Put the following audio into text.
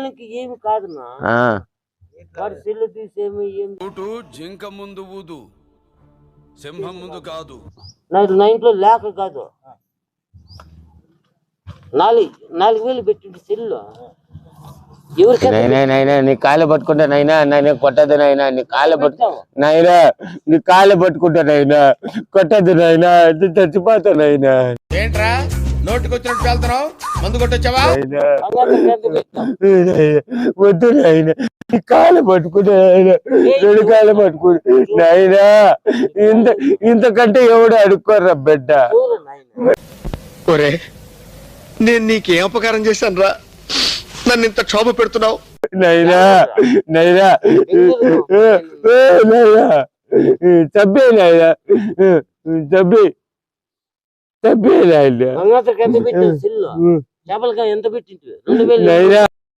రూపాయలకి ఏమి కాదునా, వాడు సెల్లు తీసేమి ఏమి. జింక ముందు ఊదు, సింహం ముందు కాదు. నా ఇంట్లో లేక కాదు, 4,000 పెట్టింది సెల్లు. నైనా నీ కాళ్ళు పట్టుకుంటా నైనా, నన్ను కొట్టద్దు నైనా, నీ కాళ్ళు పట్టుకో నైనా, నీ కాళ్ళు పట్టుకుంటా నైనా, కొట్టద్దు నైనా, చచ్చిపోతా నైనా. ఏంట్రా నోటికి వచ్చినట్టు వెళ్తున్నావు? మందు కొట్టొచ్చావా? వద్దు నాయన, నీ కాళ్ళు పట్టుకుంటా నాయన, 2 కాళ్ళు పట్టుకుంటా నాయనా. ఇంతకంటే ఎవడు అడుక్కోర్రా బిడ్డ. ఒరే, నేను నీకేం అపకారం చేశాను రా, నన్ను ఇంత క్షోభ పెడుతున్నావు? నైనా నైనా నైనా, చబ్బే నాయనా, చబ్బే నాయన. ఎంత పెట్టింది సెల్లు? చేపలకి ఎంత పెట్టింది? 2,000. నైనా